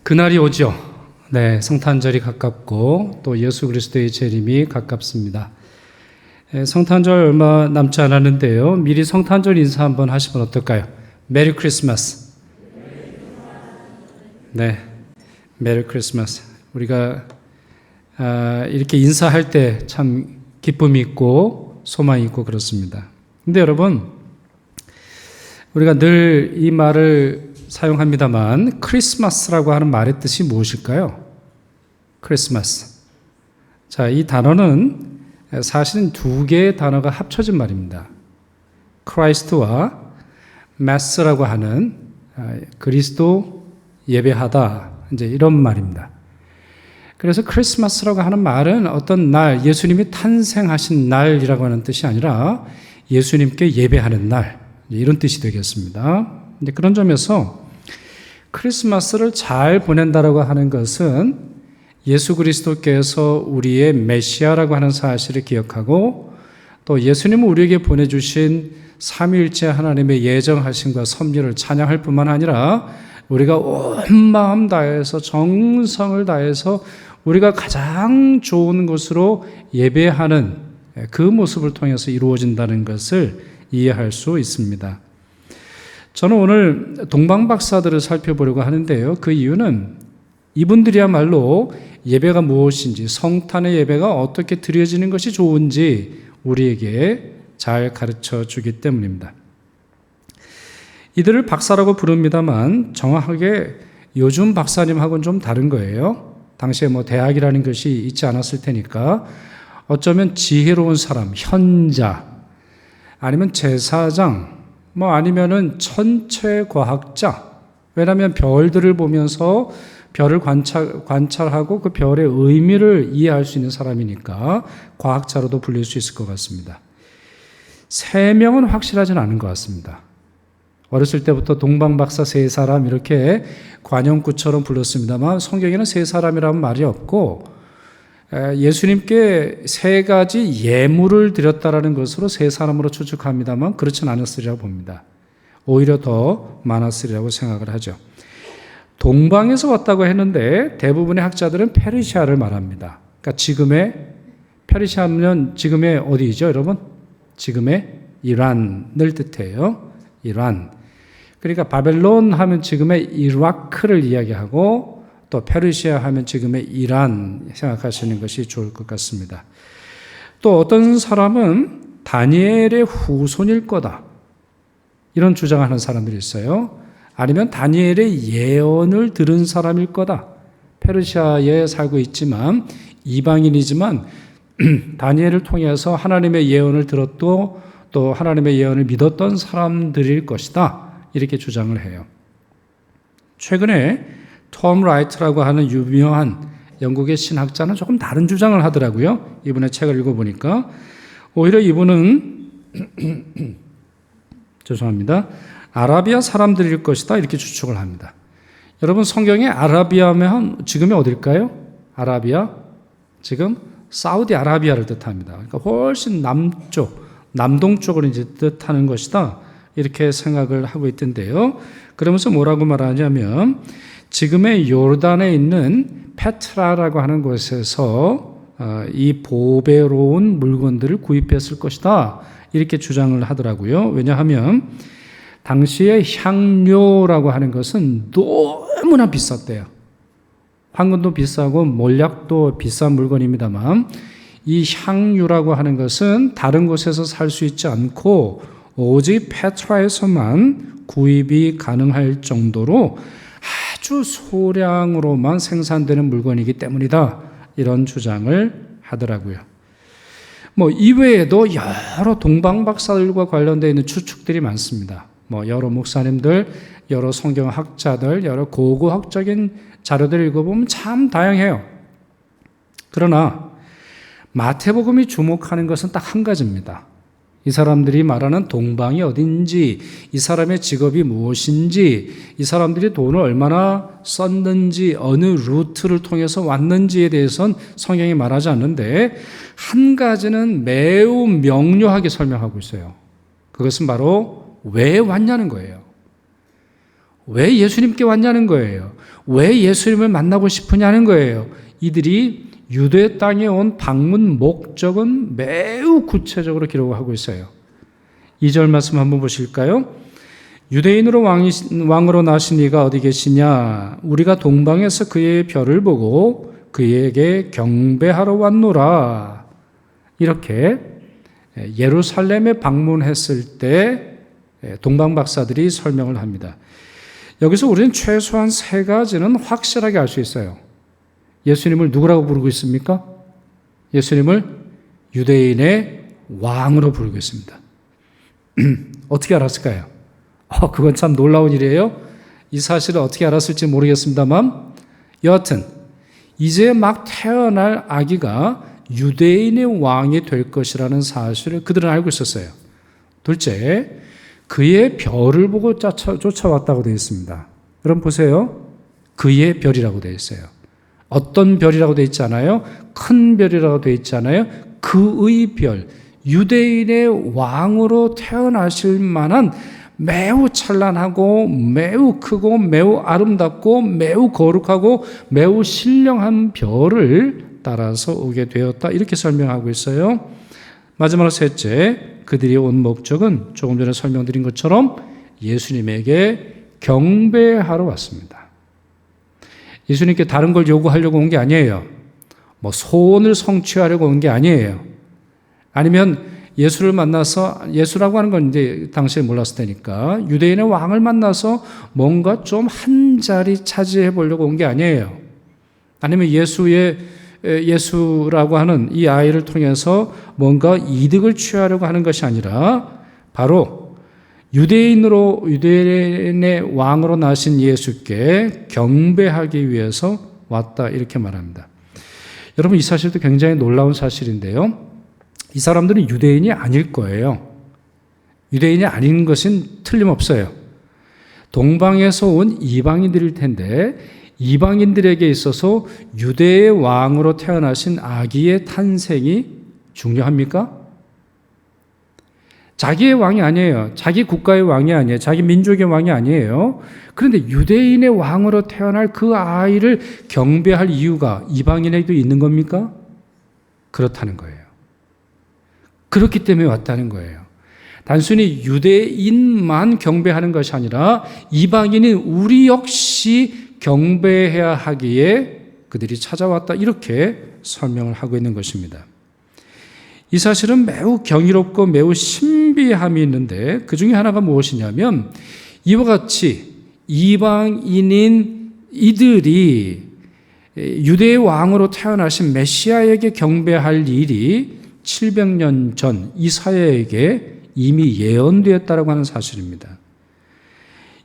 그날이 오죠. 네, 성탄절이 가깝고 또 예수 그리스도의 재림이 가깝습니다. 성탄절 얼마 남지 않았는데요. 미리 성탄절 인사 한번 하시면 어떨까요? 메리 크리스마스. 네, 메리 크리스마스. 우리가 이렇게 인사할 때 참 기쁨이 있고 소망이 있고 그렇습니다. 근데 여러분, 우리가 늘 이 말을 사용합니다만 크리스마스라고 하는 말의 뜻이 무엇일까요? 크리스마스. 자, 이 단어는 사실은 두 개의 단어가 합쳐진 말입니다. 크라이스트와 마스라고 하는 그리스도 예배하다, 이제 이런 말입니다. 그래서 크리스마스라고 하는 말은 어떤 날, 예수님이 탄생하신 날이라고 하는 뜻이 아니라 예수님께 예배하는 날, 이런 뜻이 되겠습니다. 이제 그런 점에서 크리스마스를 잘 보낸다라고 하는 것은 예수 그리스도께서 우리의 메시아라고 하는 사실을 기억하고 또 예수님은 우리에게 보내주신 삼위일체 하나님의 예정하심과 섭리를 찬양할 뿐만 아니라 우리가 온 마음 다해서 정성을 다해서 우리가 가장 좋은 것으로 예배하는 그 모습을 통해서 이루어진다는 것을 이해할 수 있습니다. 저는 오늘 동방박사들을 살펴보려고 하는데요. 그 이유는 이분들이야말로 예배가 무엇인지, 성탄의 예배가 어떻게 드려지는 것이 좋은지 우리에게 잘 가르쳐 주기 때문입니다. 이들을 박사라고 부릅니다만 정확하게 요즘 박사님하고는 좀 다른 거예요. 당시에 대학이라는 것이 있지 않았을 테니까 어쩌면 지혜로운 사람, 현자, 아니면 제사장, 아니면은 천체과학자. 왜냐하면 별들을 보면서 별을 관찰하고 그 별의 의미를 이해할 수 있는 사람이니까 과학자로도 불릴 수 있을 것 같습니다. 세 명은 확실하진 않은 것 같습니다. 어렸을 때부터 동방박사 세 사람 이렇게 관용구처럼 불렀습니다만 성경에는 세 사람이라는 말이 없고 예수님께 세 가지 예물을 드렸다라는 것으로 세 사람으로 추측합니다만 그렇진 않았으리라고 봅니다. 오히려 더 많았으리라고 생각을 하죠. 동방에서 왔다고 했는데 대부분의 학자들은 페르시아를 말합니다. 그러니까 지금의 페르시아는 지금의 어디죠, 여러분? 지금의 이란을 뜻해요. 이란. 그러니까 바벨론 하면 지금의 이라크를 이야기하고 또 페르시아 하면 지금의 이란 생각하시는 것이 좋을 것 같습니다. 또 어떤 사람은 다니엘의 후손일 거다, 이런 주장하는 사람들이 있어요. 아니면 다니엘의 예언을 들은 사람일 거다. 페르시아에 살고 있지만 이방인이지만 다니엘을 통해서 하나님의 예언을 들었고 또 하나님의 예언을 믿었던 사람들일 것이다, 이렇게 주장을 해요. 최근에 톰 라이트라고 하는 유명한 영국의 신학자는 조금 다른 주장을 하더라고요. 이분의 책을 읽어보니까 오히려 이분은 죄송합니다. 아라비아 사람들일 것이다, 이렇게 추측을 합니다. 여러분, 성경에 아라비아면 지금이 어딜까요? 아라비아? 지금 사우디아라비아를 뜻합니다. 그러니까 훨씬 남동쪽을 이제 뜻하는 것이다, 이렇게 생각을 하고 있던데요. 그러면서 뭐라고 말하냐면 지금의 요르단에 있는 페트라라고 하는 곳에서 이 보배로운 물건들을 구입했을 것이다, 이렇게 주장을 하더라고요. 왜냐하면 당시에 향료라고 하는 것은 너무나 비쌌대요. 황금도 비싸고 몰약도 비싼 물건입니다만 이 향유라고 하는 것은 다른 곳에서 살 수 있지 않고 오직 페트라에서만 구입이 가능할 정도로 아주 소량으로만 생산되는 물건이기 때문이다, 이런 주장을 하더라고요. 이외에도 여러 동방박사들과 관련되어 있는 추측들이 많습니다. 여러 목사님들, 여러 성경학자들, 여러 고고학적인 자료들을 읽어보면 참 다양해요. 그러나 마태복음이 주목하는 것은 딱 한 가지입니다. 이 사람들이 말하는 동방이 어딘지, 이 사람의 직업이 무엇인지, 이 사람들이 돈을 얼마나 썼는지, 어느 루트를 통해서 왔는지에 대해서는 성경이 말하지 않는데 한 가지는 매우 명료하게 설명하고 있어요. 그것은 바로 왜 왔냐는 거예요. 왜 예수님께 왔냐는 거예요. 왜 예수님을 만나고 싶으냐는 거예요. 이들이 유대 땅에 온 방문 목적은 매우 구체적으로 기록하고 있어요. 2절 말씀 한번 보실까요? 유대인으로 왕으로 나신 이가 어디 계시냐? 우리가 동방에서 그의 별을 보고 그에게 경배하러 왔노라. 이렇게 예루살렘에 방문했을 때 동방 박사들이 설명을 합니다. 여기서 우리는 최소한 세 가지는 확실하게 알 수 있어요. 예수님을 누구라고 부르고 있습니까? 예수님을 유대인의 왕으로 부르고 있습니다. 어떻게 알았을까요? 그건 참 놀라운 일이에요. 이 사실을 어떻게 알았을지 모르겠습니다만 여하튼 이제 막 태어날 아기가 유대인의 왕이 될 것이라는 사실을 그들은 알고 있었어요. 둘째, 그의 별을 보고 쫓아왔다고 되어 있습니다. 여러분 보세요. 그의 별이라고 되어 있어요. 어떤 별이라고 되어 있잖아요. 큰 별이라고 되어 있잖아요. 그의 별, 유대인의 왕으로 태어나실 만한 매우 찬란하고 매우 크고 매우 아름답고 매우 거룩하고 매우 신령한 별을 따라서 오게 되었다. 이렇게 설명하고 있어요. 마지막으로 셋째, 그들이 온 목적은 조금 전에 설명드린 것처럼 예수님에게 경배하러 왔습니다. 예수님께 다른 걸 요구하려고 온 게 아니에요. 소원을 성취하려고 온 게 아니에요. 아니면 예수를 만나서, 예수라고 하는 건 이제 당시에 몰랐을 테니까 유대인의 왕을 만나서 뭔가 좀 한 자리 차지해 보려고 온 게 아니에요. 아니면 예수라고 하는 이 아이를 통해서 뭔가 이득을 취하려고 하는 것이 아니라 바로 유대인의 왕으로 나신 예수께 경배하기 위해서 왔다, 이렇게 말합니다. 여러분, 이 사실도 굉장히 놀라운 사실인데요. 이 사람들은 유대인이 아닐 거예요. 유대인이 아닌 것은 틀림없어요. 동방에서 온 이방인들일 텐데 이방인들에게 있어서 유대의 왕으로 태어나신 아기의 탄생이 중요합니까? 자기의 왕이 아니에요. 자기 국가의 왕이 아니에요. 자기 민족의 왕이 아니에요. 그런데 유대인의 왕으로 태어날 그 아이를 경배할 이유가 이방인에게도 있는 겁니까? 그렇다는 거예요. 그렇기 때문에 왔다는 거예요. 단순히 유대인만 경배하는 것이 아니라 이방인인 우리 역시 경배해야 하기에 그들이 찾아왔다, 이렇게 설명을 하고 있는 것입니다. 이 사실은 매우 경이롭고 매우 신비함이 있는데 그 중에 하나가 무엇이냐면 이와 같이 이방인인 이들이 유대의 왕으로 태어나신 메시아에게 경배할 일이 700년 전 이사야에게 이미 예언되었다고 하는 사실입니다.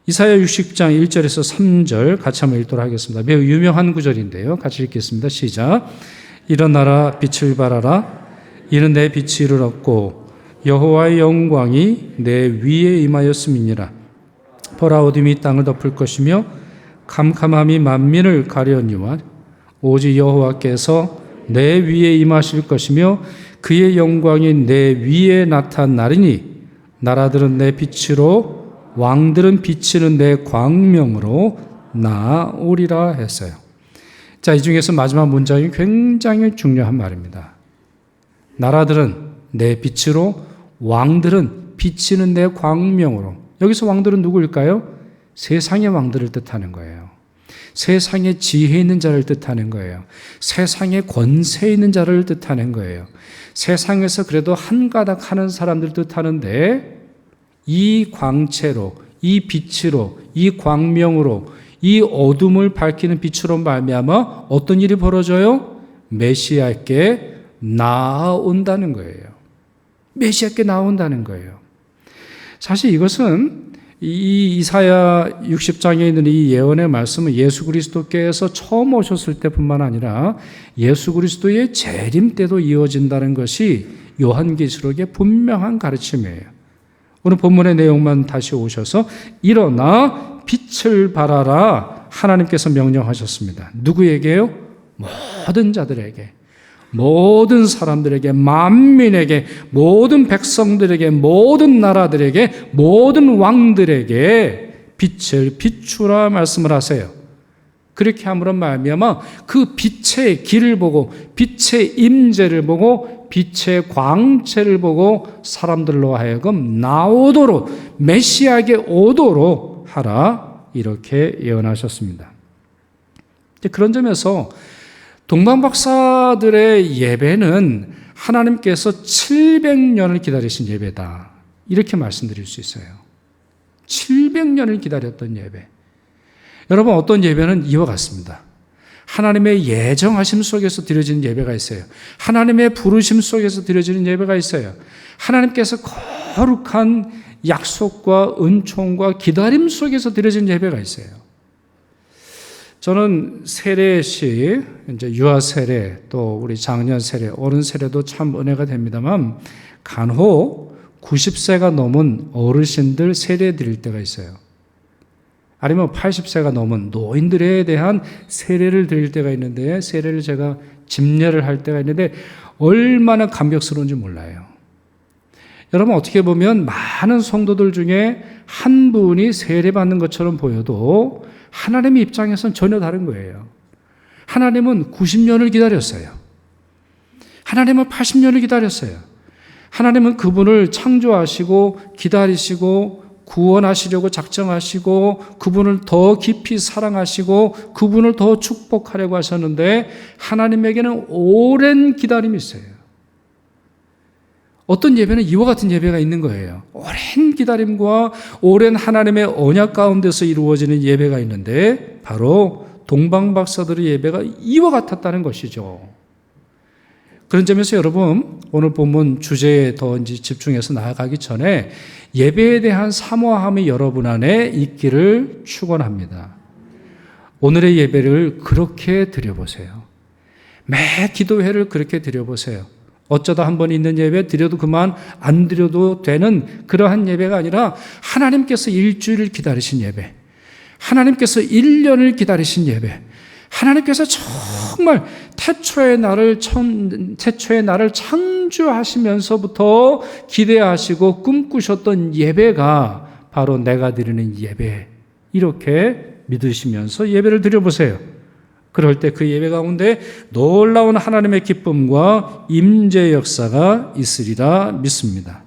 이사야 60장 1절에서 3절 같이 한번 읽도록 하겠습니다. 매우 유명한 구절인데요. 같이 읽겠습니다. 시작. 일어나라, 빛을 발하라. 이는 내 빛이 이르렀고 여호와의 영광이 내 위에 임하였음이니라. 보라, 어둠이 땅을 덮을 것이며 캄캄함이 만민을 가려니와 오직 여호와께서 내 위에 임하실 것이며 그의 영광이 내 위에 나타나리니 나라들은 내 빛으로 왕들은 비치는 내 광명으로 나오리라 했어요. 자, 이 중에서 마지막 문장이 굉장히 중요한 말입니다. 나라들은 내 빛으로 왕들은 비치는 내 광명으로. 여기서 왕들은 누구일까요? 세상의 왕들을 뜻하는 거예요. 세상에 지혜 있는 자를 뜻하는 거예요. 세상에 권세 있는 자를 뜻하는 거예요. 세상에서 그래도 한 가닥 하는 사람들을 뜻하는데 이 광채로, 이 빛으로, 이 광명으로, 이 어둠을 밝히는 빛으로 말미암아 어떤 일이 벌어져요? 메시아께 나아온다는 거예요. 메시아께 나온다는 거예요. 사실 이것은 이 이사야 60장에 있는 이 예언의 말씀은 예수 그리스도께서 처음 오셨을 때뿐만 아니라 예수 그리스도의 재림 때도 이어진다는 것이 요한계시록의 분명한 가르침이에요. 오늘 본문의 내용만 다시 오셔서 일어나 빛을 발하라 하나님께서 명령하셨습니다. 누구에게요? 모든 자들에게, 모든 사람들에게, 만민에게, 모든 백성들에게, 모든 나라들에게, 모든 왕들에게 빛을 비추라 말씀을 하세요. 그렇게 함으로 말미암아 그 빛의 길을 보고 빛의 임재를 보고 빛의 광채를 보고 사람들로 하여금 나오도록 메시아에게 오도록 하라 이렇게 예언하셨습니다. 그런 점에서 동방박사들의 예배는 하나님께서 700년을 기다리신 예배다 이렇게 말씀드릴 수 있어요. 700년을 기다렸던 예배. 여러분 어떤 예배는 이와 같습니다. 하나님의 예정하심 속에서 드려지는 예배가 있어요. 하나님의 부르심 속에서 드려지는 예배가 있어요. 하나님께서 거룩한 약속과 은총과 기다림 속에서 드려지는 예배가 있어요. 저는 세례시, 이제 유아 세례, 또 우리 장년 세례, 어른 세례도 참 은혜가 됩니다만 간혹 90세가 넘은 어르신들 세례 드릴 때가 있어요. 아니면 80세가 넘은 노인들에 대한 세례를 드릴 때가 있는데 세례를 제가 집례를 할 때가 있는데 얼마나 감격스러운지 몰라요. 여러분 어떻게 보면 많은 성도들 중에 한 분이 세례받는 것처럼 보여도 하나님의 입장에서는 전혀 다른 거예요. 하나님은 90년을 기다렸어요. 하나님은 80년을 기다렸어요. 하나님은 그분을 창조하시고 기다리시고 구원하시려고 작정하시고 그분을 더 깊이 사랑하시고 그분을 더 축복하려고 하셨는데 하나님에게는 오랜 기다림이 있어요. 어떤 예배는 이와 같은 예배가 있는 거예요. 오랜 기다림과 오랜 하나님의 언약 가운데서 이루어지는 예배가 있는데 바로 동방박사들의 예배가 이와 같았다는 것이죠. 그런 점에서 여러분 오늘 본문 주제에 더 집중해서 나아가기 전에 예배에 대한 사모함이 여러분 안에 있기를 축원합니다. 오늘의 예배를 그렇게 드려보세요. 매 기도회를 그렇게 드려보세요. 어쩌다 한 번 있는 예배 드려도 그만 안 드려도 되는 그러한 예배가 아니라 하나님께서 일주일을 기다리신 예배, 하나님께서 1년을 기다리신 예배, 하나님께서 정말 태초의 나를 창조하시면서부터 기대하시고 꿈꾸셨던 예배가 바로 내가 드리는 예배, 이렇게 믿으시면서 예배를 드려보세요. 그럴 때 그 예배 가운데 놀라운 하나님의 기쁨과 임재 역사가 있으리라 믿습니다.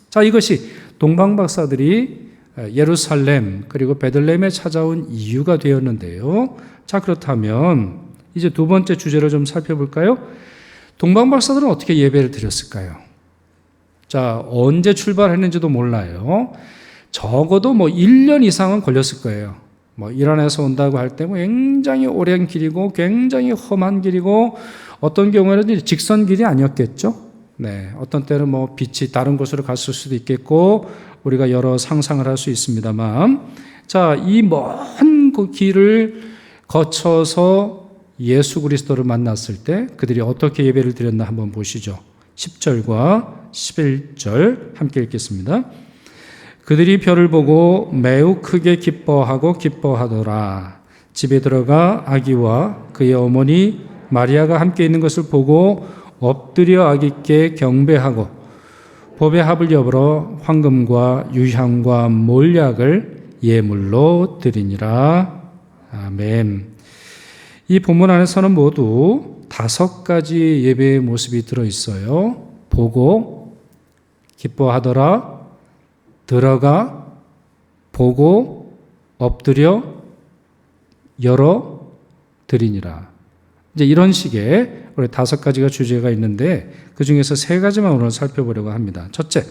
자, 이것이 동방박사들이 예루살렘 그리고 베들레헴에 찾아온 이유가 되었는데요. 자, 그렇다면 이제 두 번째 주제를 좀 살펴볼까요? 동방박사들은 어떻게 예배를 드렸을까요? 자, 언제 출발했는지도 몰라요. 적어도 1년 이상은 걸렸을 거예요. 이란에서 온다고 할 때 굉장히 오랜 길이고 굉장히 험한 길이고 어떤 경우에는 직선 길이 아니었겠죠. 네, 어떤 때는 빛이 다른 곳으로 갔을 수도 있겠고 우리가 여러 상상을 할 수 있습니다만, 자, 이 먼 그 길을 거쳐서 예수 그리스도를 만났을 때 그들이 어떻게 예배를 드렸나 한번 보시죠. 10절과 11절 함께 읽겠습니다. 그들이 별을 보고 매우 크게 기뻐하더라. 집에 들어가 아기와 그의 어머니 마리아가 함께 있는 것을 보고 엎드려 아기께 경배하고 법의 합을 여부러 황금과 유향과 몰약을 예물로 드리니라. 아멘. 이 본문 안에서는 모두 5가지 예배의 모습이 들어있어요. 보고, 기뻐하더라, 들어가, 보고, 엎드려, 열어, 드리니라. 이제 이런 식의 우리 5가지가 주제가 있는데 그 중에서 3가지만 오늘 살펴보려고 합니다. 첫째,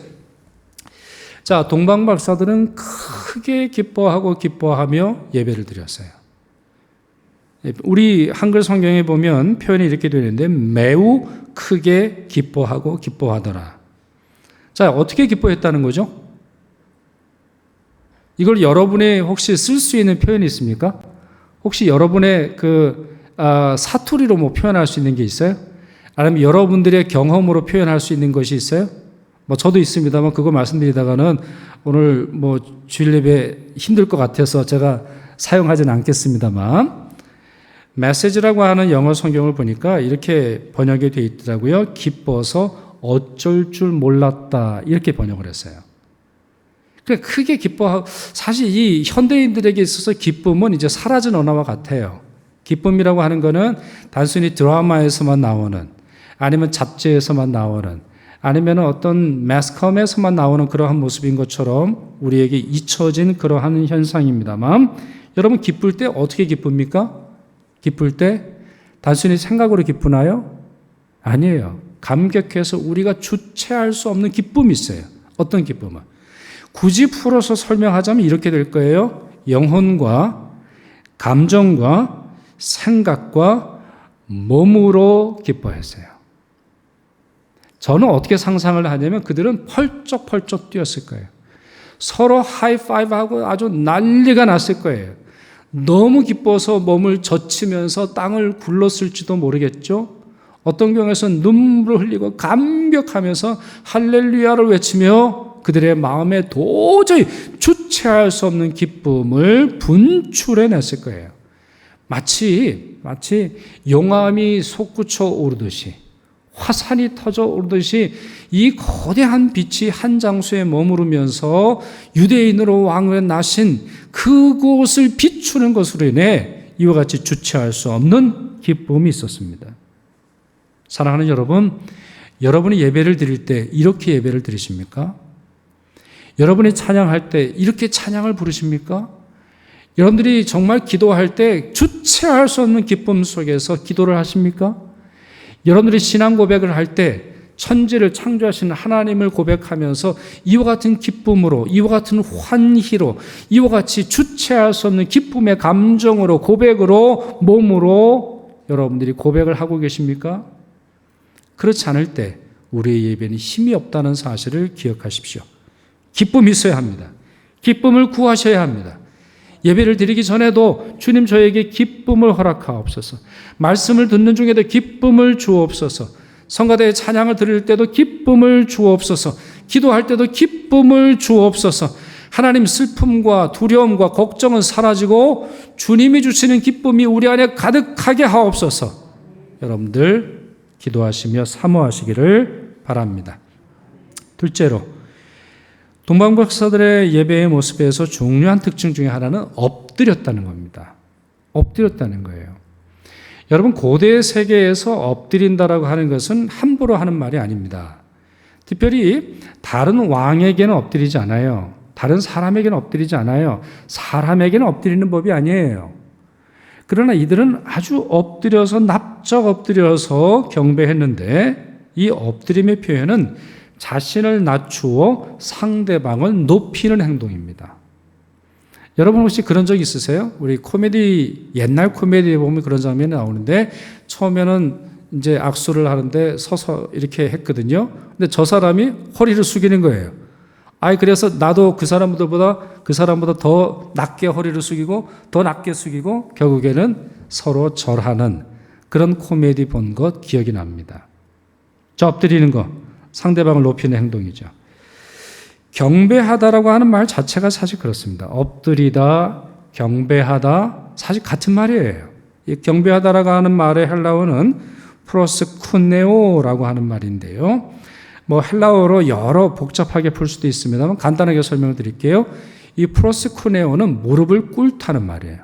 자, 동방박사들은 크게 기뻐하며 예배를 드렸어요. 우리 한글 성경에 보면 표현이 이렇게 되는데 매우 크게 기뻐하더라. 자, 어떻게 기뻐했다는 거죠? 이걸 여러분이 혹시 쓸 수 있는 표현이 있습니까? 혹시 여러분의 사투리로 표현할 수 있는 게 있어요? 아니면 여러분들의 경험으로 표현할 수 있는 것이 있어요? 저도 있습니다만 그거 말씀드리다가는 오늘 주일 예배 힘들 것 같아서 제가 사용하지는 않겠습니다만, 메시지라고 하는 영어 성경을 보니까 이렇게 번역이 되어 있더라고요. 기뻐서 어쩔 줄 몰랐다, 이렇게 번역을 했어요. 크게 기뻐하고, 사실 이 현대인들에게 있어서 기쁨은 이제 사라진 언어와 같아요. 기쁨이라고 하는 거는 단순히 드라마에서만 나오는, 아니면 잡지에서만 나오는, 아니면 어떤 매스컴에서만 나오는 그러한 모습인 것처럼 우리에게 잊혀진 그러한 현상입니다만, 여러분 기쁠 때 어떻게 기쁩니까? 기쁠 때 단순히 생각으로 기쁘나요? 아니에요. 감격해서 우리가 주체할 수 없는 기쁨이 있어요. 어떤 기쁨은? 굳이 풀어서 설명하자면 이렇게 될 거예요. 영혼과 감정과 생각과 몸으로 기뻐했어요. 저는 어떻게 상상을 하냐면 그들은 펄쩍펄쩍 뛰었을 거예요. 서로 하이파이브하고 아주 난리가 났을 거예요. 너무 기뻐서 몸을 젖히면서 땅을 굴렀을지도 모르겠죠. 어떤 경우에서는 눈물을 흘리고 감격하면서 할렐루야를 외치며 그들의 마음에 도저히 주체할 수 없는 기쁨을 분출해냈을 거예요. 마치 용암이 솟구쳐 오르듯이, 화산이 터져 오르듯이 이 거대한 빛이 한 장소에 머무르면서 유대인으로 왕을 나신 그곳을 비추는 것으로 인해 이와 같이 주체할 수 없는 기쁨이 있었습니다. 사랑하는 여러분, 여러분이 예배를 드릴 때 이렇게 예배를 드리십니까? 여러분이 찬양할 때 이렇게 찬양을 부르십니까? 여러분들이 정말 기도할 때 주체할 수 없는 기쁨 속에서 기도를 하십니까? 여러분들이 신앙 고백을 할 때 천지를 창조하시는 하나님을 고백하면서 이와 같은 기쁨으로, 이와 같은 환희로, 이와 같이 주체할 수 없는 기쁨의 감정으로, 고백으로, 몸으로 여러분들이 고백을 하고 계십니까? 그렇지 않을 때 우리의 예배는 힘이 없다는 사실을 기억하십시오. 기쁨이 있어야 합니다. 기쁨을 구하셔야 합니다. 예배를 드리기 전에도 주님 저에게 기쁨을 허락하옵소서. 말씀을 듣는 중에도 기쁨을 주옵소서. 성가대의 찬양을 드릴 때도 기쁨을 주옵소서. 기도할 때도 기쁨을 주옵소서. 하나님, 슬픔과 두려움과 걱정은 사라지고 주님이 주시는 기쁨이 우리 안에 가득하게 하옵소서. 여러분들 기도하시며 사모하시기를 바랍니다. 둘째로, 동방부 박사들의 예배의 모습에서 중요한 특징 중에 하나는 엎드렸다는 겁니다. 엎드렸다는 거예요. 여러분, 고대 세계에서 엎드린다라고 하는 것은 함부로 하는 말이 아닙니다. 특별히 다른 왕에게는 엎드리지 않아요. 다른 사람에게는 엎드리지 않아요. 사람에게는 엎드리는 법이 아니에요. 그러나 이들은 아주 엎드려서, 납작 엎드려서 경배했는데, 이 엎드림의 표현은 자신을 낮추어 상대방을 높이는 행동입니다. 여러분 혹시 그런 적 있으세요? 우리 코미디, 옛날 코미디에 보면 그런 장면이 나오는데, 처음에는 이제 악수를 하는데 서서 이렇게 했거든요. 근데 저 사람이 허리를 숙이는 거예요. 그래서 나도 그 사람보다 더 낮게 허리를 숙이고, 더 낮게 숙이고, 결국에는 서로 절하는 그런 코미디 본 것 기억이 납니다. 저 엎드리는 거, 상대방을 높이는 행동이죠. 경배하다라고 하는 말 자체가 사실 그렇습니다. 엎드리다, 경배하다, 사실 같은 말이에요. 이 경배하다라고 하는 말의 헬라어는 프로스쿠네오라고 하는 말인데요. 헬라어로 여러 복잡하게 풀 수도 있습니다만 간단하게 설명을 드릴게요. 이 프로스쿠네오는 무릎을 꿇다는 말이에요.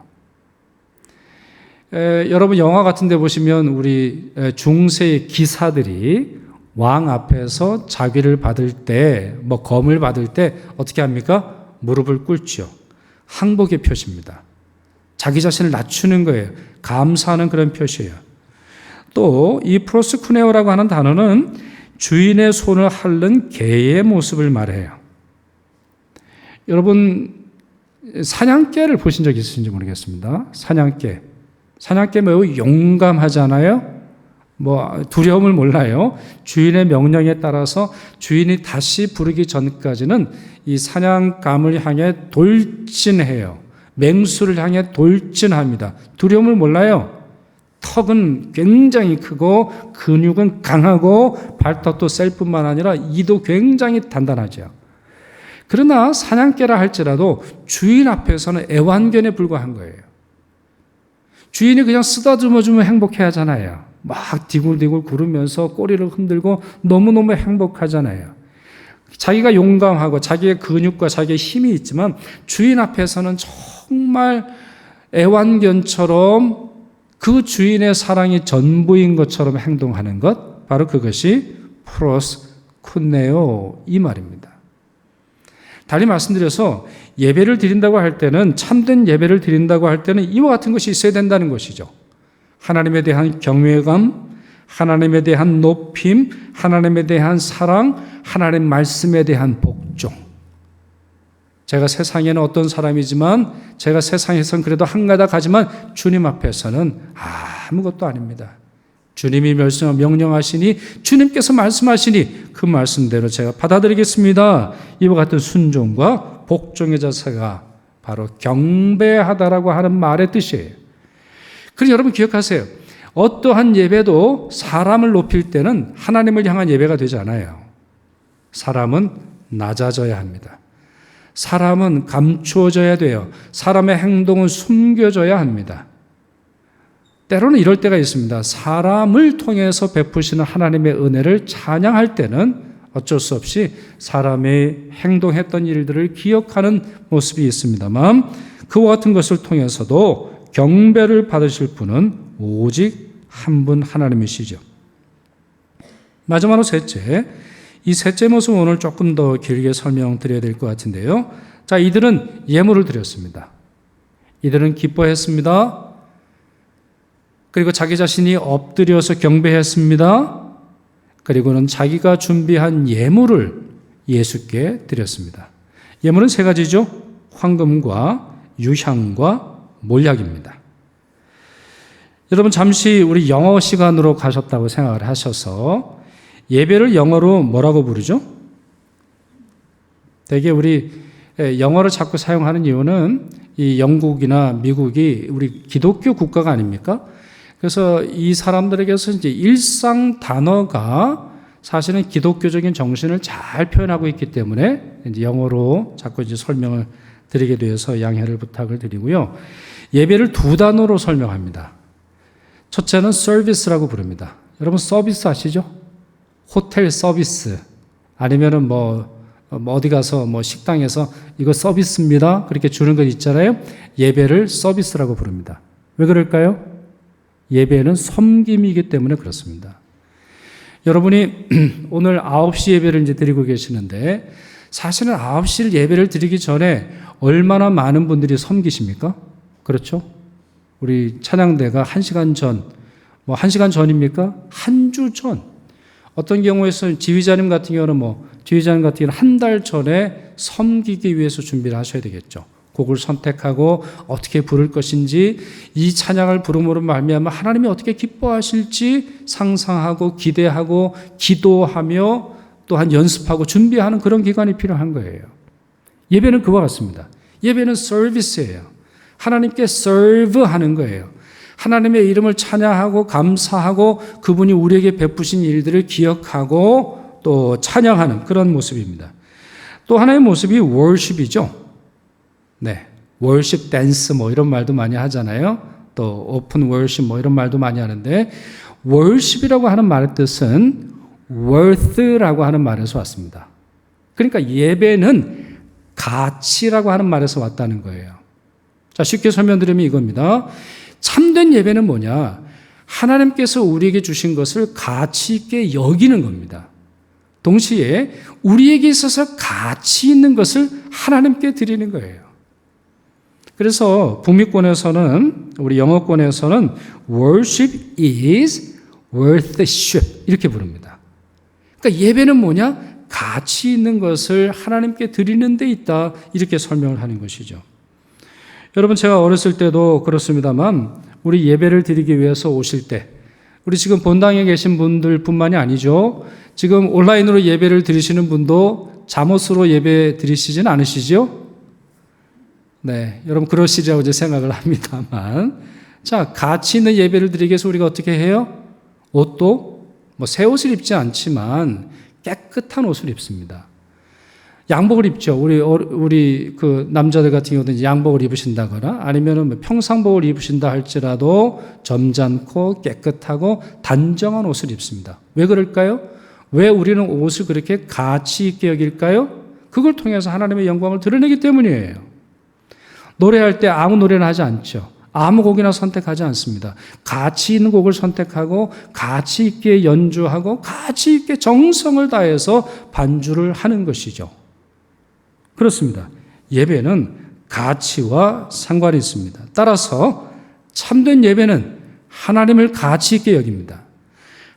여러분 영화 같은 데 보시면 우리 중세의 기사들이 왕 앞에서 자귀를 받을 때, 검을 받을 때 어떻게 합니까? 무릎을 꿇죠. 항복의 표시입니다. 자기 자신을 낮추는 거예요. 감사하는 그런 표시예요. 또 이 프로스쿠네오라고 하는 단어는 주인의 손을 핥는 개의 모습을 말해요. 여러분 사냥개를 보신 적 있으신지 모르겠습니다. 사냥개 매우 용감하잖아요. 두려움을 몰라요. 주인의 명령에 따라서 주인이 다시 부르기 전까지는 이 사냥감을 향해 돌진해요. 맹수를 향해 돌진합니다. 두려움을 몰라요. 턱은 굉장히 크고 근육은 강하고 발톱도 셀 뿐만 아니라 이도 굉장히 단단하죠. 그러나 사냥개라 할지라도 주인 앞에서는 애완견에 불과한 거예요. 주인이 그냥 쓰다듬어주면 행복해 하잖아요. 막 디굴디굴 구르면서 꼬리를 흔들고 너무너무 행복하잖아요. 자기가 용감하고 자기의 근육과 자기의 힘이 있지만 주인 앞에서는 정말 애완견처럼 그 주인의 사랑이 전부인 것처럼 행동하는 것, 바로 그것이 프로스쿠네오 이 말입니다. 달리 말씀드려서 예배를 드린다고 할 때는, 참된 예배를 드린다고 할 때는 이와 같은 것이 있어야 된다는 것이죠. 하나님에 대한 경외감, 하나님에 대한 높임, 하나님에 대한 사랑, 하나님 말씀에 대한 복종. 제가 세상에는 어떤 사람이지만, 제가 세상에선 그래도 한가닥 하지만 주님 앞에서는 아무것도 아닙니다. 주님이 명령하시니, 주님께서 말씀하시니 그 말씀대로 제가 받아들이겠습니다. 이와 같은 순종과 복종의 자세가 바로 경배하다라고 하는 말의 뜻이에요. 그래서 여러분 기억하세요. 어떠한 예배도 사람을 높일 때는 하나님을 향한 예배가 되지 않아요. 사람은 낮아져야 합니다. 사람은 감추어져야 돼요. 사람의 행동은 숨겨져야 합니다. 때로는 이럴 때가 있습니다. 사람을 통해서 베푸시는 하나님의 은혜를 찬양할 때는 어쩔 수 없이 사람의 행동했던 일들을 기억하는 모습이 있습니다만, 그와 같은 것을 통해서도 경배를 받으실 분은 오직 한 분 하나님이시죠. 마지막으로 셋째, 이 셋째 모습 오늘 조금 더 길게 설명드려야 될 것 같은데요. 자, 이들은 예물을 드렸습니다. 이들은 기뻐했습니다. 그리고 자기 자신이 엎드려서 경배했습니다. 그리고는 자기가 준비한 예물을 예수께 드렸습니다. 예물은 세 가지죠. 황금과 유향과 몰약입니다. 여러분 잠시 우리 영어 시간으로 가셨다고 생각을 하셔서 예배를 영어로 뭐라고 부르죠? 되게 우리 영어를 자꾸 사용하는 이유는 이 영국이나 미국이 우리 기독교 국가가 아닙니까? 그래서 이 사람들에게서 이제 일상 단어가 사실은 기독교적인 정신을 잘 표현하고 있기 때문에 이제 영어로 자꾸 이제 설명을 드리게 되어서 양해를 부탁을 드리고요. 예배를 두 단어로 설명합니다. 첫째는 서비스라고 부릅니다. 여러분 서비스 아시죠? 호텔 서비스 아니면은 어디 가서 식당에서 이거 서비스입니다. 그렇게 주는 것 있잖아요. 예배를 서비스라고 부릅니다. 왜 그럴까요? 예배는 섬김이기 때문에 그렇습니다. 여러분이 오늘 9시 예배를 이제 드리고 계시는데 사실은 9시 예배를 드리기 전에 얼마나 많은 분들이 섬기십니까? 그렇죠? 우리 찬양대가 1시간 전, 1시간 전입니까? 한 주 전. 어떤 경우에서 지휘자님 같은 경우는 지휘자님 같은 경우는 한 달 전에 섬기기 위해서 준비를 하셔야 되겠죠. 곡을 선택하고 어떻게 부를 것인지, 이 찬양을 부름으로 말미암아 하나님이 어떻게 기뻐하실지 상상하고 기대하고 기도하며 또한 연습하고 준비하는 그런 기간이 필요한 거예요. 예배는 그와 같습니다. 예배는 서비스예요. 하나님께 serve하는 거예요. 하나님의 이름을 찬양하고 감사하고 그분이 우리에게 베푸신 일들을 기억하고 또 찬양하는 그런 모습입니다. 또 하나의 모습이 worship이죠. 네, 월십 댄스 이런 말도 많이 하잖아요. 또 오픈 월십 이런 말도 많이 하는데, 월십이라고 하는 말의 뜻은 worth라고 하는 말에서 왔습니다. 그러니까 예배는 가치라고 하는 말에서 왔다는 거예요. 자, 쉽게 설명드리면 이겁니다. 참된 예배는 뭐냐? 하나님께서 우리에게 주신 것을 가치 있게 여기는 겁니다. 동시에 우리에게 있어서 가치 있는 것을 하나님께 드리는 거예요. 그래서 북미권에서는, 우리 영어권에서는 worship is worthship 이렇게 부릅니다. 그러니까 예배는 뭐냐? 가치 있는 것을 하나님께 드리는 데 있다, 이렇게 설명을 하는 것이죠. 여러분 제가 어렸을 때도 그렇습니다만 우리 예배를 드리기 위해서 오실 때, 우리 지금 본당에 계신 분들 뿐만이 아니죠. 지금 온라인으로 예배를 드리시는 분도 잠옷으로 예배 드리시진 않으시죠? 네, 여러분 그러시리라고 이제 생각을 합니다만, 자, 가치 있는 예배를 드리기 위해서 우리가 어떻게 해요? 옷도 새 옷을 입지 않지만 깨끗한 옷을 입습니다. 양복을 입죠. 우리 그 남자들 같은 경우는 양복을 입으신다거나 아니면은 평상복을 입으신다 할지라도 점잖고 깨끗하고 단정한 옷을 입습니다. 왜 그럴까요? 왜 우리는 옷을 그렇게 가치 있게 여길까요? 그걸 통해서 하나님의 영광을 드러내기 때문이에요. 노래할 때 아무 노래나 하지 않죠. 아무 곡이나 선택하지 않습니다. 가치 있는 곡을 선택하고 가치 있게 연주하고 가치 있게 정성을 다해서 반주를 하는 것이죠. 그렇습니다. 예배는 가치와 상관이 있습니다. 따라서 참된 예배는 하나님을 가치 있게 여깁니다.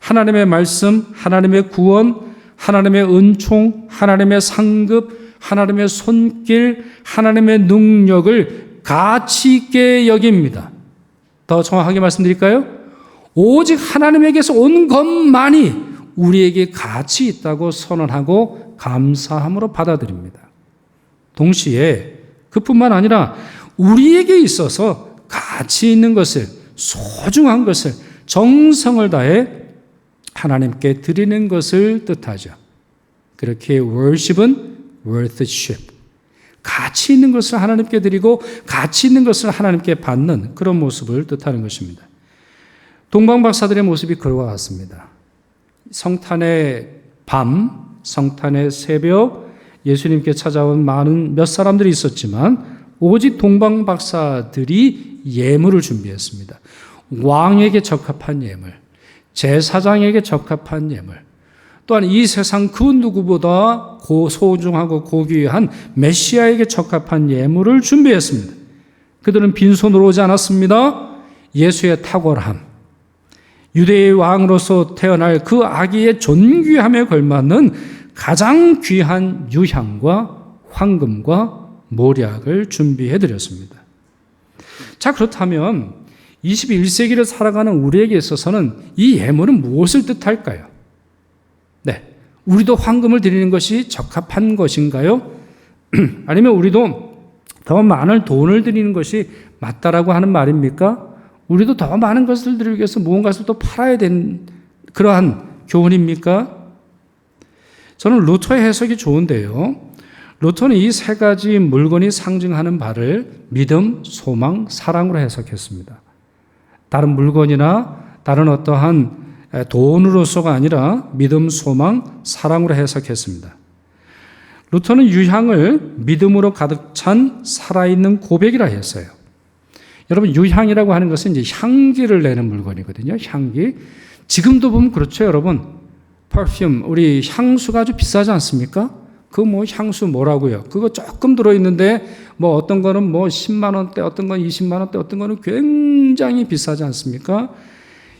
하나님의 말씀, 하나님의 구원, 하나님의 은총, 하나님의 상급, 하나님의 손길, 하나님의 능력을 가치 있게 여깁니다. 더 정확하게 말씀드릴까요? 오직 하나님에게서 온 것만이 우리에게 가치 있다고 선언하고 감사함으로 받아들입니다. 동시에 그뿐만 아니라 우리에게 있어서 가치 있는 것을, 소중한 것을 정성을 다해 하나님께 드리는 것을 뜻하죠. 그렇게 worship은 worthship, 가치 있는 것을 하나님께 드리고 가치 있는 것을 하나님께 받는 그런 모습을 뜻하는 것입니다. 동방박사들의 모습이 그와 같습니다. 성탄의 밤, 성탄의 새벽, 예수님께 찾아온 몇 사람들이 있었지만 오직 동방박사들이 예물을 준비했습니다. 왕에게 적합한 예물, 제사장에게 적합한 예물, 또한 이 세상 그 누구보다 소중하고 고귀한 메시아에게 적합한 예물을 준비했습니다. 그들은 빈손으로 오지 않았습니다. 예수의 탁월함, 유대의 왕으로서 태어날 그 아기의 존귀함에 걸맞는 가장 귀한 유향과 황금과 모략을 준비해드렸습니다. 자, 그렇다면 21세기를 살아가는 우리에게 있어서는 이 예물은 무엇을 뜻할까요? 네, 우리도 황금을 드리는 것이 적합한 것인가요? 아니면 우리도 더 많은 돈을 드리는 것이 맞다라고 하는 말입니까? 우리도 더 많은 것을 드리기 위해서 무언가를 또 팔아야 되는 그러한 교훈입니까? 저는 루터의 해석이 좋은데요. 루터는 이 세 가지 물건이 상징하는 바를 믿음, 소망, 사랑으로 해석했습니다. 다른 물건이나 다른 어떠한 돈으로서가 아니라 믿음, 소망, 사랑으로 해석했습니다. 루터는 유향을 믿음으로 가득 찬 살아있는 고백이라 했어요. 여러분, 유향이라고 하는 것은 이제 향기를 내는 물건이거든요. 향기. 지금도 보면 그렇죠, 여러분. 퍼퓸, 우리 향수가 아주 비싸지 않습니까? 그 향수 뭐라고요? 그거 조금 들어있는데 어떤 거는 10만 원대, 어떤 건 20만 원대, 어떤 거는 굉장히 비싸지 않습니까?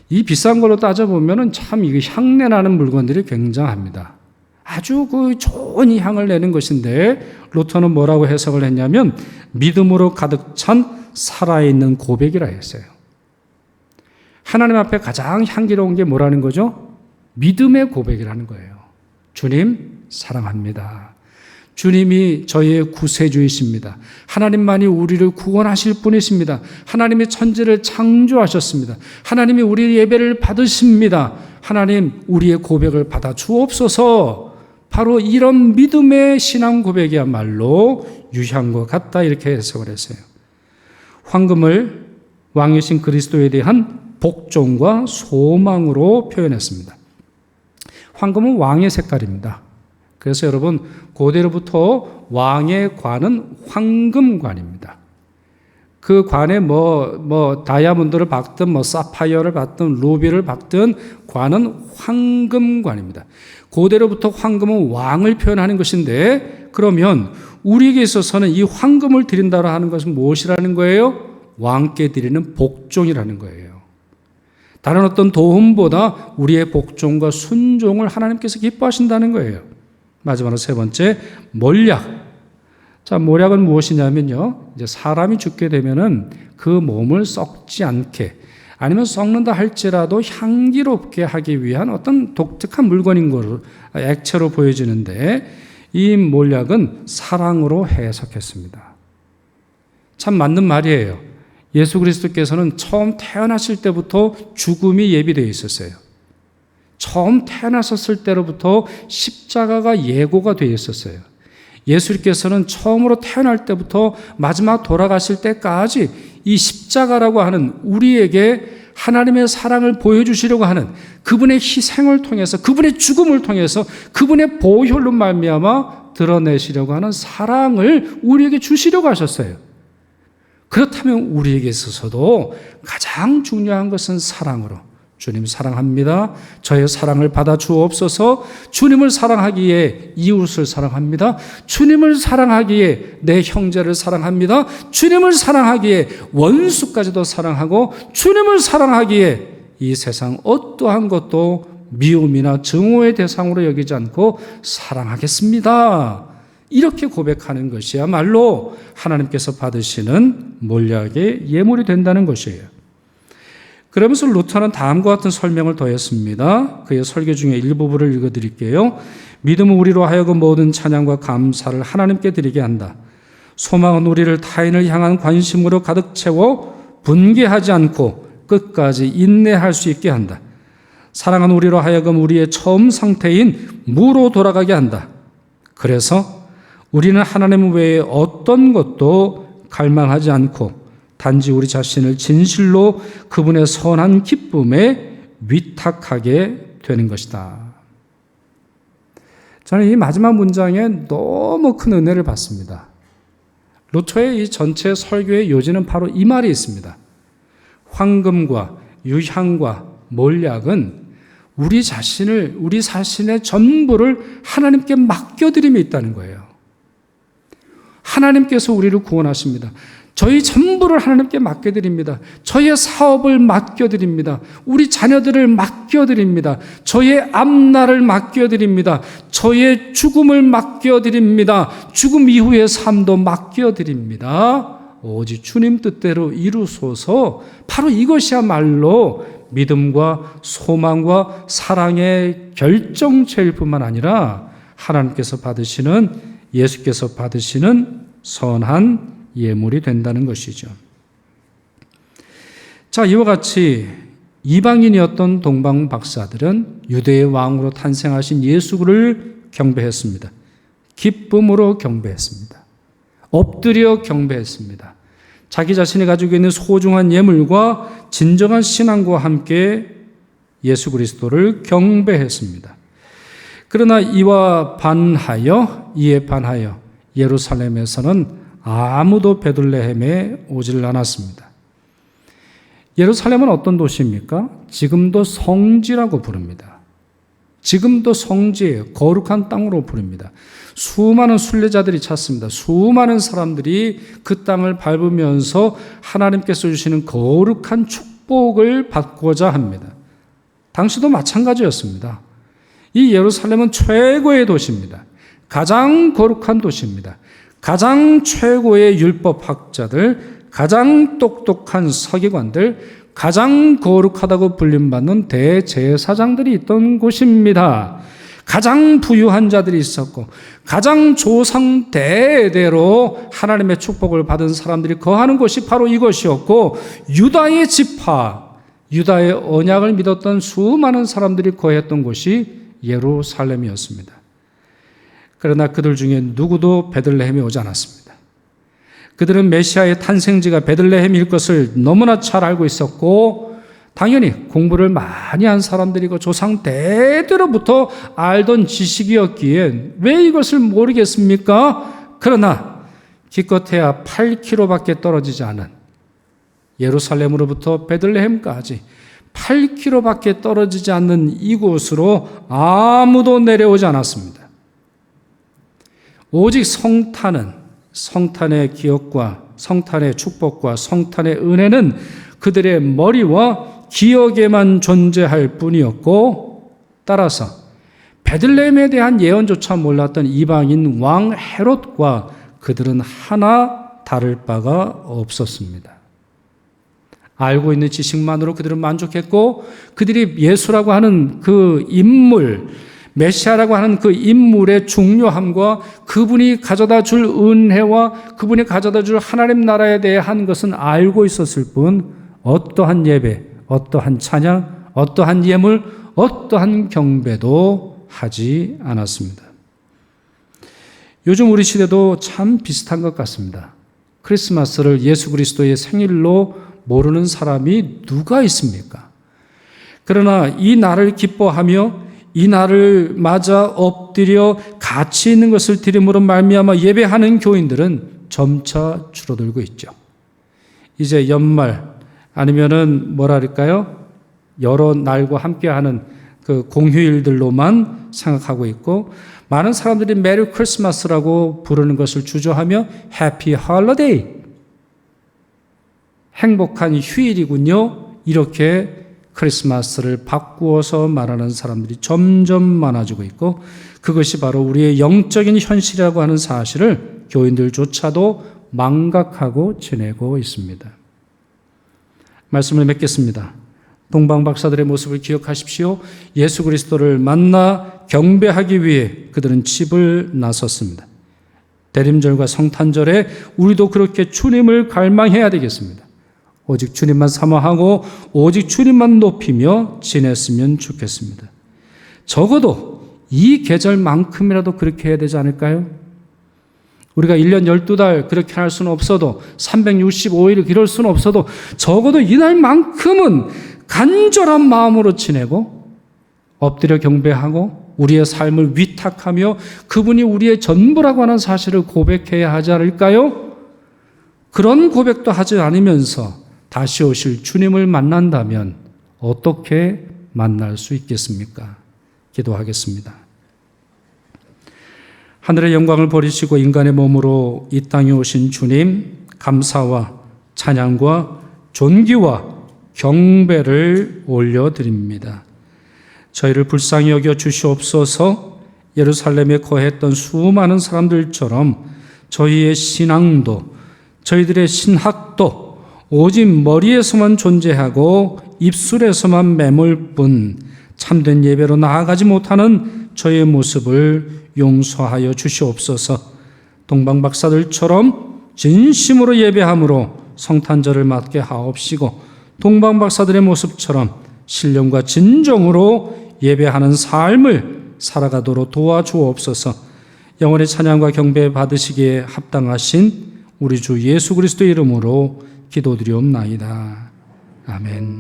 이 비싼 걸로 따져보면 참 이게 향내 나는 물건들이 굉장합니다. 아주 그 좋은 향을 내는 것인데 루터는 뭐라고 해석을 했냐면 믿음으로 가득 찬 살아있는 고백이라 했어요. 하나님 앞에 가장 향기로운 게 뭐라는 거죠? 믿음의 고백이라는 거예요. 주님 사랑합니다. 주님이 저희의 구세주이십니다. 하나님만이 우리를 구원하실 분이십니다. 하나님이 천지를 창조하셨습니다. 하나님이 우리의 예배를 받으십니다. 하나님, 우리의 고백을 받아 주옵소서. 바로 이런 믿음의 신앙 고백이야말로 유향과 같다, 이렇게 해석을 했어요. 황금을 왕이신 그리스도에 대한 복종과 소망으로 표현했습니다. 황금은 왕의 색깔입니다. 그래서 여러분, 고대로부터 왕의 관은 황금관입니다. 그 관에 다이아몬드를 박든 사파이어를 박든 루비를 박든 관은 황금관입니다. 고대로부터 황금은 왕을 표현하는 것인데, 그러면 우리에게 있어서는 이 황금을 드린다고 하는 것은 무엇이라는 거예요? 왕께 드리는 복종이라는 거예요. 다른 어떤 도움보다 우리의 복종과 순종을 하나님께서 기뻐하신다는 거예요. 마지막으로 세 번째, 몰약. 자, 몰약은 무엇이냐면요, 이제 사람이 죽게 되면은 그 몸을 썩지 않게, 아니면 썩는다 할지라도 향기롭게 하기 위한 어떤 독특한 물건인 거로, 액체로 보여지는데, 이 몰약은 사랑으로 해석했습니다. 참 맞는 말이에요. 예수 그리스도께서는 처음 태어나실 때부터 죽음이 예비되어 있었어요. 처음 태어나셨을 때로부터 십자가가 예고가 되어 있었어요. 예수님께서는 처음으로 태어날 때부터 마지막 돌아가실 때까지 이 십자가라고 하는 우리에게 하나님의 사랑을 보여주시려고 하는 그분의 희생을 통해서, 그분의 죽음을 통해서, 그분의 보혈로 말미암아 드러내시려고 하는 사랑을 우리에게 주시려고 하셨어요. 그렇다면 우리에게 있어서도 가장 중요한 것은 사랑으로, 주님 사랑합니다. 저의 사랑을 받아 주옵소서. 주님을 사랑하기에 이웃을 사랑합니다. 주님을 사랑하기에 내 형제를 사랑합니다. 주님을 사랑하기에 원수까지도 사랑하고, 주님을 사랑하기에 이 세상 어떠한 것도 미움이나 증오의 대상으로 여기지 않고 사랑하겠습니다. 이렇게 고백하는 것이야말로 하나님께서 받으시는 몰약의 예물이 된다는 것이에요. 그러면서 루터는 다음과 같은 설명을 더했습니다. 그의 설교 중에 일부분을 읽어드릴게요. 믿음은 우리로 하여금 모든 찬양과 감사를 하나님께 드리게 한다. 소망은 우리를 타인을 향한 관심으로 가득 채워 분개하지 않고 끝까지 인내할 수 있게 한다. 사랑은 우리로 하여금 우리의 처음 상태인 무로 돌아가게 한다. 그래서 우리는 하나님 외에 어떤 것도 갈망하지 않고 단지 우리 자신을 진실로 그분의 선한 기쁨에 위탁하게 되는 것이다. 저는 이 마지막 문장에 너무 큰 은혜를 받습니다. 루터의 이 전체 설교의 요지는 바로 이 말이 있습니다. 황금과 유향과 몰약은 우리 자신을, 우리 자신의 전부를 하나님께 맡겨드림에 있다는 거예요. 하나님께서 우리를 구원하십니다. 저희 전부를 하나님께 맡겨드립니다. 저의 사업을 맡겨드립니다. 우리 자녀들을 맡겨드립니다. 저의 앞날을 맡겨드립니다. 저의 죽음을 맡겨드립니다. 죽음 이후의 삶도 맡겨드립니다. 오직 주님 뜻대로 이루소서. 바로 이것이야말로 믿음과 소망과 사랑의 결정체일 뿐만 아니라 하나님께서 받으시는, 예수께서 받으시는 선한 예물이 된다는 것이죠. 자, 이와 같이 이방인이었던 동방 박사들은 유대의 왕으로 탄생하신 예수를 경배했습니다. 기쁨으로 경배했습니다. 엎드려 경배했습니다. 자기 자신이 가지고 있는 소중한 예물과 진정한 신앙과 함께 예수 그리스도를 경배했습니다. 그러나 이에 반하여 예루살렘에서는 아무도 베들레헴에 오질 않았습니다. 예루살렘은 어떤 도시입니까? 지금도 성지라고 부릅니다. 지금도 성지예요. 거룩한 땅으로 부릅니다. 수많은 순례자들이 찾습니다. 수많은 사람들이 그 땅을 밟으면서 하나님께서 주시는 거룩한 축복을 받고자 합니다. 당시도 마찬가지였습니다. 이 예루살렘은 최고의 도시입니다. 가장 거룩한 도시입니다. 가장 최고의 율법학자들, 가장 똑똑한 서기관들, 가장 거룩하다고 불림받는 대제사장들이 있던 곳입니다. 가장 부유한 자들이 있었고, 가장 조상 대대로 하나님의 축복을 받은 사람들이 거하는 곳이 바로 이것이었고, 유다의 지파, 유다의 언약을 믿었던 수많은 사람들이 거했던 곳이 예루살렘이었습니다. 그러나 그들 중에 누구도 베들레헴에 오지 않았습니다. 그들은 메시아의 탄생지가 베들레헴일 것을 너무나 잘 알고 있었고, 당연히 공부를 많이 한 사람들이고 조상 대대로부터 알던 지식이었기에 왜 이것을 모르겠습니까? 그러나 기껏해야 8km밖에 떨어지지 않은 예루살렘으로부터 베들레헴까지 8km밖에 떨어지지 않는 이곳으로 아무도 내려오지 않았습니다. 오직 성탄의 기억과 성탄의 축복과 성탄의 은혜는 그들의 머리와 기억에만 존재할 뿐이었고, 따라서 베들레헴에 대한 예언조차 몰랐던 이방인 왕 헤롯과 그들은 하나 다를 바가 없었습니다. 알고 있는 지식만으로 그들은 만족했고, 그들이 예수라고 하는 그 인물, 메시아라고 하는 그 인물의 중요함과 그분이 가져다 줄 은혜와 그분이 가져다 줄 하나님 나라에 대한 것은 알고 있었을 뿐, 어떠한 예배, 어떠한 찬양, 어떠한 예물, 어떠한 경배도 하지 않았습니다. 요즘 우리 시대도 참 비슷한 것 같습니다. 크리스마스를 예수 그리스도의 생일로 모르는 사람이 누가 있습니까? 그러나 이 날을 기뻐하며 이 날을 맞아 엎드려 가치 있는 것을 드림으로 말미암아 예배하는 교인들은 점차 줄어들고 있죠. 이제 연말 아니면은 뭐랄까요? 여러 날과 함께하는 그 공휴일들로만 생각하고 있고, 많은 사람들이 메리 크리스마스라고 부르는 것을 주저하며 해피 홀리데이, 행복한 휴일이군요, 이렇게 크리스마스를 바꾸어서 말하는 사람들이 점점 많아지고 있고, 그것이 바로 우리의 영적인 현실이라고 하는 사실을 교인들조차도 망각하고 지내고 있습니다. 말씀을 맺겠습니다. 동방 박사들의 모습을 기억하십시오. 예수 그리스도를 만나 경배하기 위해 그들은 집을 나섰습니다. 대림절과 성탄절에 우리도 그렇게 주님을 갈망해야 되겠습니다. 오직 주님만 사모하고 오직 주님만 높이며 지냈으면 좋겠습니다. 적어도 이 계절만큼이라도 그렇게 해야 되지 않을까요? 우리가 1년 12달 그렇게 할 수는 없어도 365일 이럴 수는 없어도 적어도 이날만큼은 간절한 마음으로 지내고 엎드려 경배하고 우리의 삶을 위탁하며 그분이 우리의 전부라고 하는 사실을 고백해야 하지 않을까요? 그런 고백도 하지 않으면서 다시 오실 주님을 만난다면 어떻게 만날 수 있겠습니까? 기도하겠습니다. 하늘의 영광을 버리시고 인간의 몸으로 이 땅에 오신 주님, 감사와 찬양과 존귀와 경배를 올려드립니다. 저희를 불쌍히 여겨 주시옵소서. 예루살렘에 거했던 수많은 사람들처럼 저희의 신앙도, 저희들의 신학도 오직 머리에서만 존재하고 입술에서만 매몰 뿐 참된 예배로 나아가지 못하는 저희의 모습을 용서하여 주시옵소서. 동방 박사들처럼 진심으로 예배함으로 성탄절을 맞게 하옵시고, 동방 박사들의 모습처럼 신령과 진정으로 예배하는 삶을 살아가도록 도와주옵소서. 영원의 찬양과 경배 받으시기에 합당하신 우리 주 예수 그리스도의 이름으로 기도드리옵나이다. 아멘.